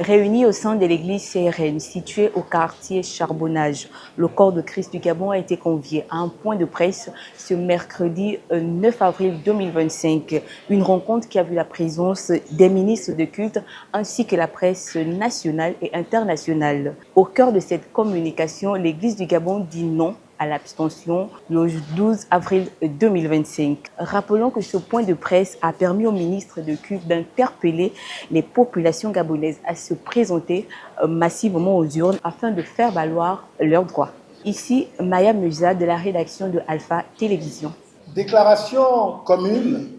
Réunis au sein de l'église CRN, située au quartier Charbonnage, le corps de Christ du Gabon a été convié à un point de presse ce mercredi 9 avril 2025. Une rencontre qui a vu la présence des ministres de culte ainsi que la presse nationale et internationale. Au cœur de cette communication, l'église du Gabon dit non à l'abstention le 12 avril 2025. Rappelons que ce point de presse a permis au ministre de culte d'interpeller les populations gabonaises à se présenter massivement aux urnes afin de faire valoir leurs droits. Ici, Maya Musa de la rédaction de Alpha Télévision. Déclaration commune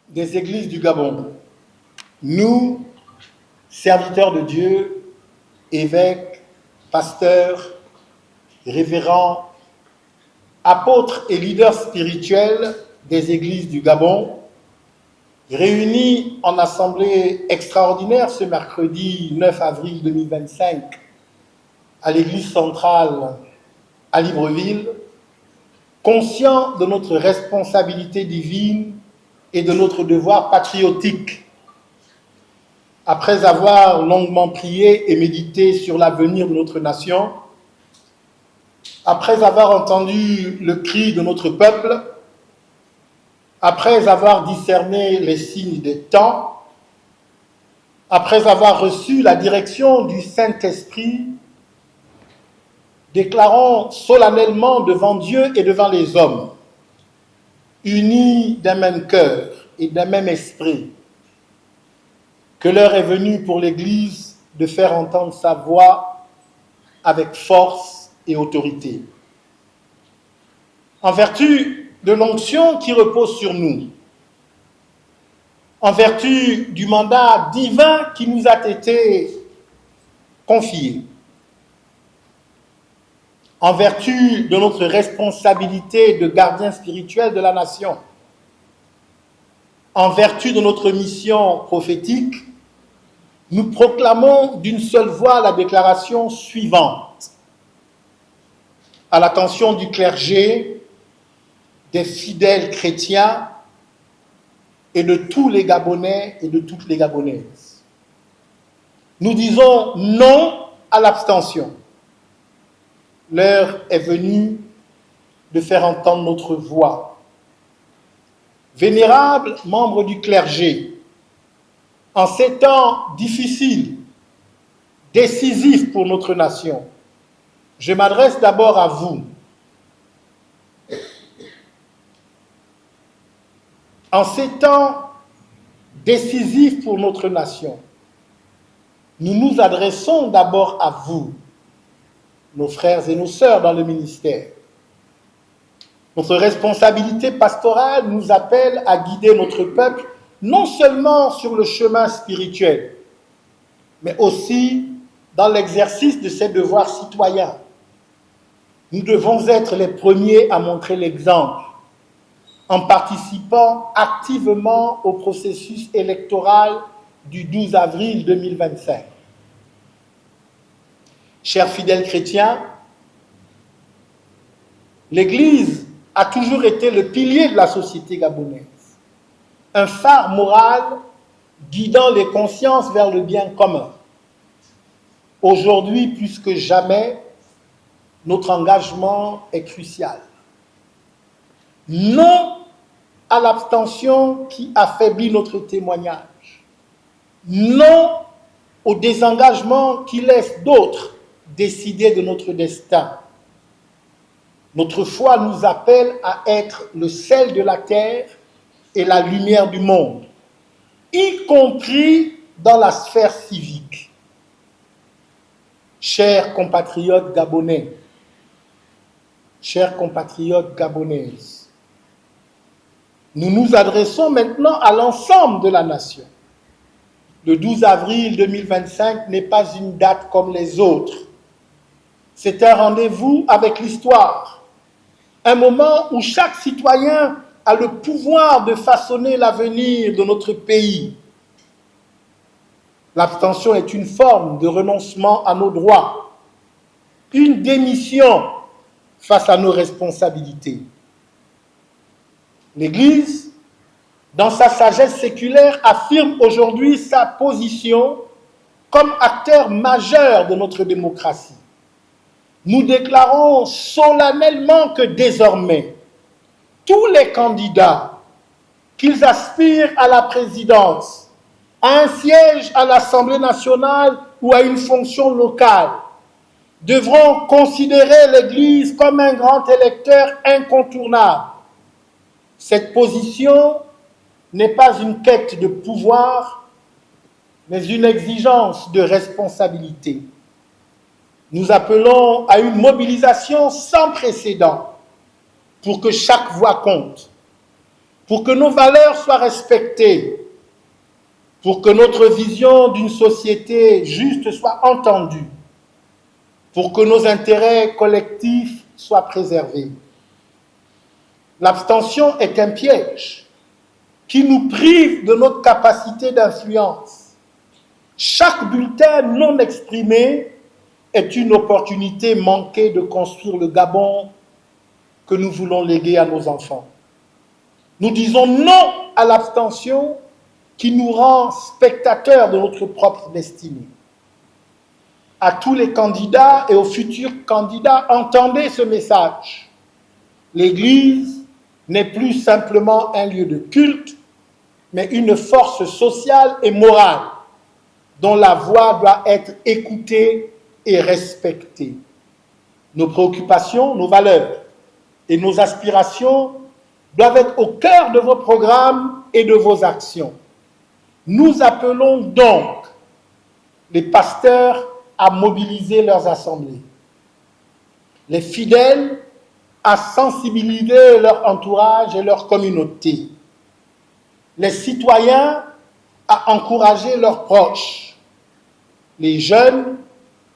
des églises du Gabon. Nous, serviteurs de Dieu, évêques, pasteurs, révérends, apôtres et leaders spirituels des églises du Gabon, réunis en assemblée extraordinaire ce mercredi 9 avril 2025 à l'église centrale à Libreville, conscients de notre responsabilité divine et de notre devoir patriotique. Après avoir longuement prié et médité sur l'avenir de notre nation, après avoir entendu le cri de notre peuple, après avoir discerné les signes des temps, après avoir reçu la direction du Saint-Esprit, déclarons solennellement devant Dieu et devant les hommes, unis d'un même cœur et d'un même esprit, que l'heure est venue pour l'Église de faire entendre sa voix avec force et autorité. En vertu de l'onction qui repose sur nous, en vertu du mandat divin qui nous a été confié, en vertu de notre responsabilité de gardien spirituel de la nation, en vertu de notre mission prophétique, nous proclamons d'une seule voix la déclaration suivante, à l'attention du clergé, des fidèles chrétiens et de tous les Gabonais et de toutes les Gabonaises. Nous disons non à l'abstention. L'heure est venue de faire entendre notre voix. Vénérables membres du clergé, en ces temps difficiles, décisifs pour notre nation, je m'adresse d'abord à vous. En ces temps décisifs pour notre nation, nous nous adressons d'abord à vous, nos frères et nos sœurs dans le ministère. Notre responsabilité pastorale nous appelle à guider notre peuple non seulement sur le chemin spirituel, mais aussi dans l'exercice de ses devoirs citoyens. Nous devons être les premiers à montrer l'exemple en participant activement au processus électoral du 12 avril 2025. Chers fidèles chrétiens, l'Église a toujours été le pilier de la société gabonaise, un phare moral guidant les consciences vers le bien commun. Aujourd'hui, plus que jamais, notre engagement est crucial. Non à l'abstention qui affaiblit notre témoignage. Non au désengagement qui laisse d'autres décider de notre destin. Notre foi nous appelle à être le sel de la terre et la lumière du monde, y compris dans la sphère civique. Chers compatriotes gabonais, chères compatriotes gabonaises, nous nous adressons maintenant à l'ensemble de la nation. Le 12 avril 2025 n'est pas une date comme les autres. C'est un rendez-vous avec l'histoire, un moment où chaque citoyen a le pouvoir de façonner l'avenir de notre pays. L'abstention est une forme de renoncement à nos droits, une démission face à nos responsabilités. L'Église, dans sa sagesse séculaire, affirme aujourd'hui sa position comme acteur majeur de notre démocratie, nous déclarons solennellement que désormais, tous les candidats, qu'ils aspirent à la présidence, à un siège à l'Assemblée nationale ou à une fonction locale, devront considérer l'Église comme un grand électeur incontournable. Cette position n'est pas une quête de pouvoir, mais une exigence de responsabilité. Nous appelons à une mobilisation sans précédent pour que chaque voix compte, pour que nos valeurs soient respectées, pour que notre vision d'une société juste soit entendue, pour que nos intérêts collectifs soient préservés. L'abstention est un piège qui nous prive de notre capacité d'influence. Chaque bulletin non exprimé est une opportunité manquée de construire le Gabon que nous voulons léguer à nos enfants. Nous disons non à l'abstention qui nous rend spectateurs de notre propre destinée. À tous les candidats et aux futurs candidats, entendez ce message. L'Église n'est plus simplement un lieu de culte, mais une force sociale et morale dont la voix doit être écoutée et respectée. Nos préoccupations, nos valeurs et nos aspirations doivent être au cœur de vos programmes et de vos actions. Nous appelons donc les pasteurs à mobiliser leurs assemblées, les fidèles à sensibiliser leur entourage et leur communauté, les citoyens à encourager leurs proches, les jeunes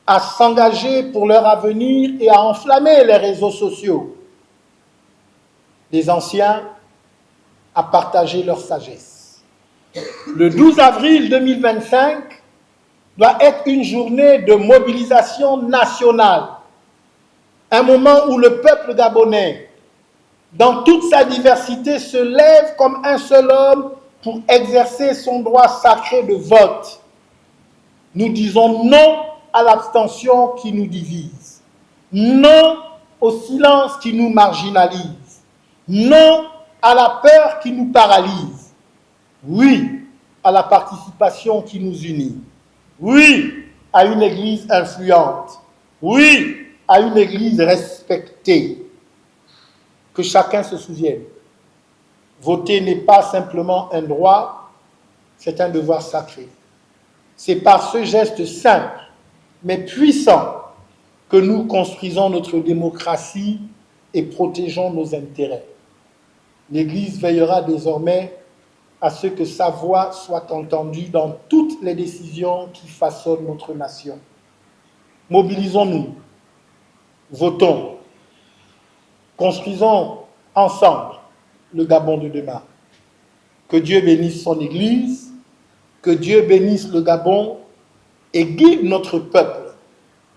à s'engager pour leur avenir et à enflammer les réseaux sociaux, les anciens à partager leur sagesse. Le 12 avril 2025 doit être une journée de mobilisation nationale, un moment où le peuple gabonais, dans toute sa diversité, se lève comme un seul homme pour exercer son droit sacré de vote. Nous disons non à l'abstention qui nous divise, non au silence qui nous marginalise, non à la peur qui nous paralyse, oui à la participation qui nous unit, oui à une Église influente, oui à une Église respectée. Que chacun se souvienne, voter n'est pas simplement un droit, c'est un devoir sacré. C'est par ce geste simple, mais puissant, que nous construisons notre démocratie et protégeons nos intérêts. L'Église veillera désormais à ce que sa voix soit entendue dans toutes les décisions qui façonnent notre nation. Mobilisons-nous, votons, construisons ensemble le Gabon de demain. Que Dieu bénisse son Église, que Dieu bénisse le Gabon et guide notre peuple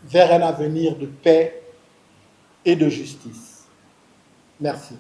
vers un avenir de paix et de justice. Merci.